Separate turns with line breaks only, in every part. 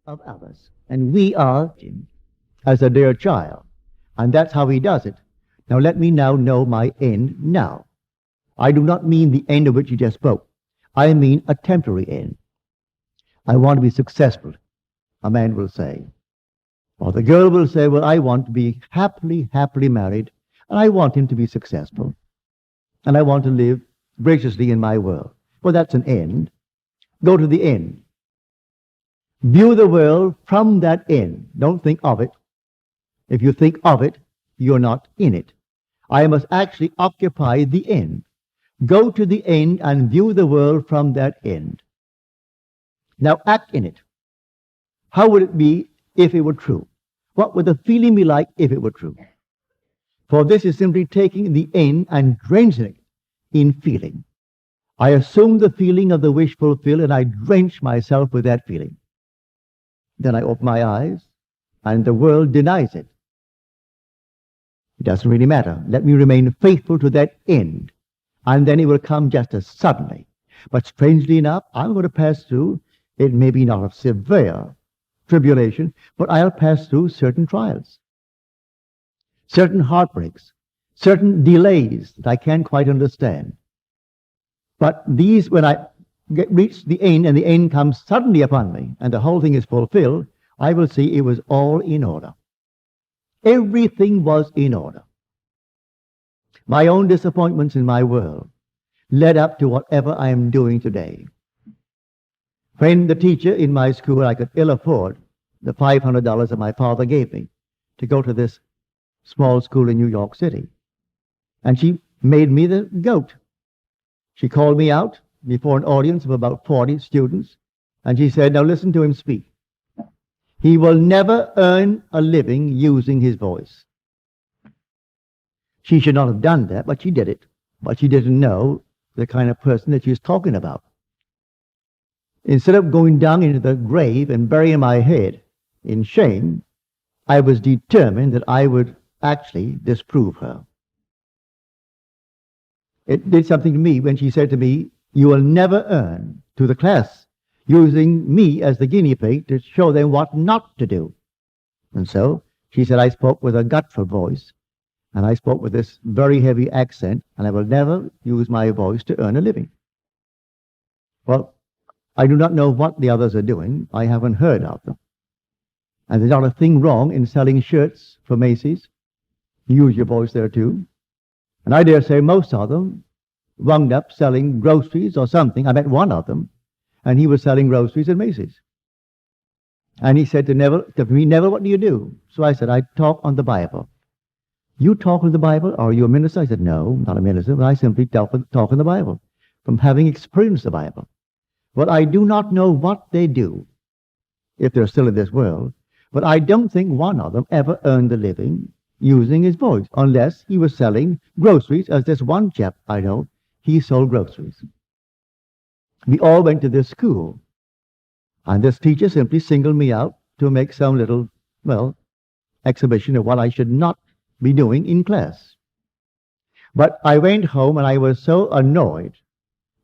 of others. And we are him as a dear child. And that's how he does it. Now let me now know my end now. I do not mean the end of which you just spoke. I mean a temporary end. I want to be successful, a man will say. Or the girl will say, well, I want to be happily married, and I want him to be successful. And I want to live graciously in my world. Well, that's an end. Go to the end. View the world from that end. Don't think of it. If you think of it, you're not in it. I must actually occupy the end. Go to the end and view the world from that end. Now act in it. How would it be if it were true? What would the feeling be like if it were true? For this is simply taking the end and drenching it in feeling. I assume the feeling of the wish fulfilled and I drench myself with that feeling. Then I open my eyes and the world denies it. It doesn't really matter. Let me remain faithful to that end. And then it will come just as suddenly. But strangely enough, I'm going to pass through, it may be not a severe tribulation, but I'll pass through certain trials, certain heartbreaks, certain delays that I can't quite understand. But these, when I reach the end and the end comes suddenly upon me and the whole thing is fulfilled, I will see it was all in order. Everything was in order. My own disappointments in my world led up to whatever I am doing today. When the teacher in my school, I could ill afford the $500 that my father gave me to go to this small school in New York City. And she made me the goat. She called me out before an audience of about 40 students, and she said, now listen to him speak. He will never earn a living using his voice. She should not have done that, but she did it. But she didn't know the kind of person that she was talking about. Instead of going down into the grave and burying my head in shame, I was determined that I would actually disprove her. It did something to me when she said to me, you will never earn, to the class, using me as the guinea pig to show them what not to do. And so she said I spoke with a guttural voice, and I spoke with this very heavy accent, and I will never use my voice to earn a living. Well, I do not know what the others are doing. I haven't heard of them. And there's not a thing wrong in selling shirts for Macy's. You use your voice there too. And I dare say most of them wound up selling groceries or something. I met one of them, and he was selling groceries at Macy's. And he said to me, Neville, what do you do? So I said, I talk on the Bible. You talk on the Bible? Are you a minister? I said, no, not a minister, but I simply talk on the Bible, from having experienced the Bible. But I do not know what they do, if they're still in this world, but I don't think one of them ever earned a living using his voice, unless he was selling groceries, as this one chap I know, he sold groceries. We all went to this school, and this teacher simply singled me out to make some little, exhibition of what I should not be doing in class. But I went home and I was so annoyed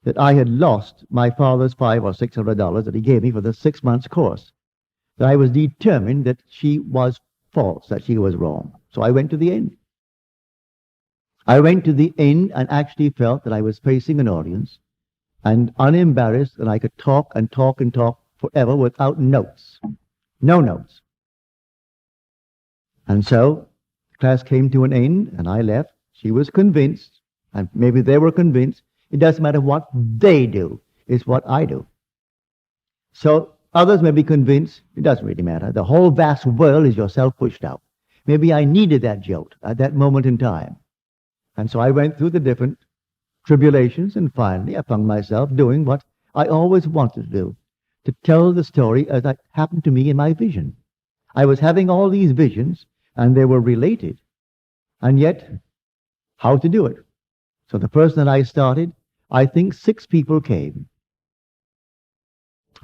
that I had lost my father's $500 or $600 that he gave me for the 6 months course, that I was determined that she was false, that she was wrong. So I went to the end. I went to the end and actually felt that I was facing an audience and unembarrassed, and I could talk and talk and talk forever without notes. No notes. And so class came to an end, and I left. She was convinced, and maybe they were convinced. It doesn't matter what they do, it's what I do. So others may be convinced, it doesn't really matter. The whole vast world is yourself pushed out. Maybe I needed that jolt at that moment in time. And so I went through the different tribulations, and finally I found myself doing what I always wanted to do, to tell the story as it happened to me in my vision. I was having all these visions, and they were related, and yet how to do it. So the first that I started, I think 6 people came.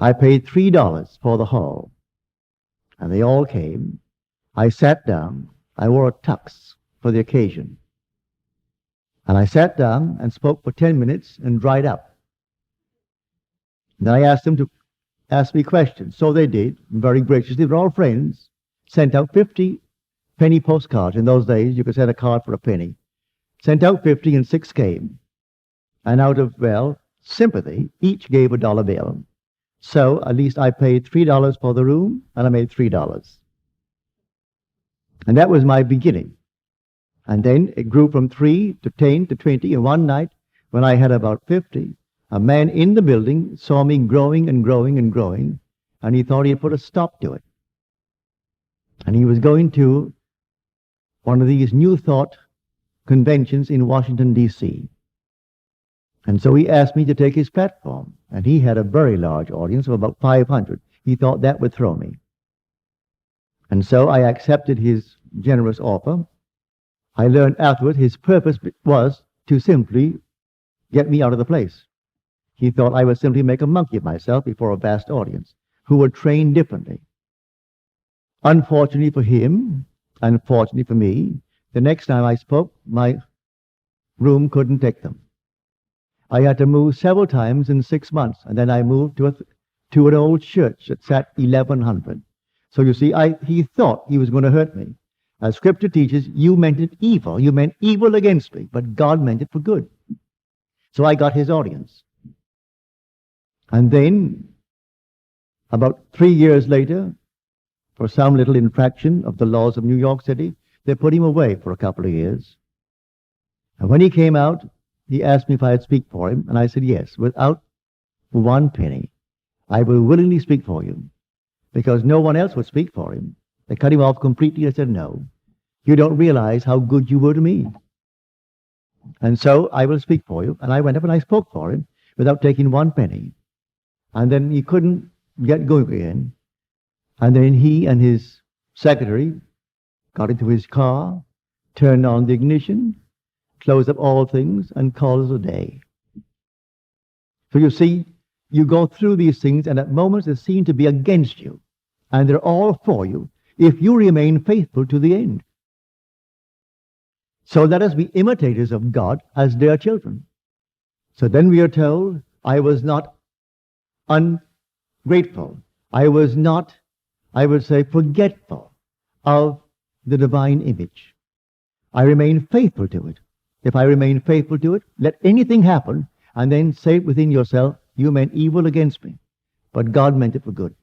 I paid $3 for the hall, and they all came. I sat down. I wore a tux for the occasion. And I sat down and spoke for 10 minutes and dried up. Then I asked them to asked me questions. So they did, very graciously. They were all friends. Sent out 50 penny postcards. In those days, you could send a card for a penny. Sent out 50 and 6 came. And out of, well, sympathy, each gave a dollar bill. So at least I paid $3 for the room, and I made $3. And that was my beginning. And then it grew from 3 to 10 to 20. And one night, when I had about 50, a man in the building saw me growing and growing and growing, and he thought he'd put a stop to it. And he was going to one of these New Thought conventions in Washington, D.C. And so he asked me to take his platform. And he had a very large audience of about 500. He thought that would throw me. And so I accepted his generous offer. I learned afterward his purpose was to simply get me out of the place. He thought I would simply make a monkey of myself before a vast audience who were trained differently. Unfortunately for him, unfortunately for me, the next time I spoke, my room couldn't take them. I had to move several times in 6 months, and then I moved to an old church that sat 1,100. So you see, he thought he was going to hurt me. As Scripture teaches, you meant it evil. You meant evil against me, but God meant it for good. So I got his audience. And then, about 3 years later, for some little infraction of the laws of New York City, they put him away for a couple of years. And when he came out, he asked me if I'd speak for him, and I said yes, without 1 penny. I will willingly speak for you, because no one else would speak for him. They cut him off completely. I said, no, you don't realize how good you were to me. And so I will speak for you. And I went up and I spoke for him without taking 1 penny. And then he couldn't get going again. And then he and his secretary got into his car, turned on the ignition, closed up all things, and called it a day. So you see, you go through these things, and at moments they seem to be against you, and they're all for you, if you remain faithful to the end. So let us be imitators of God as dear children. So then we are told, I was not ungrateful. I was not, I would say, forgetful of the divine image. I remain faithful to it. If I remain faithful to it, let anything happen, and then say within yourself, you meant evil against me, but God meant it for good.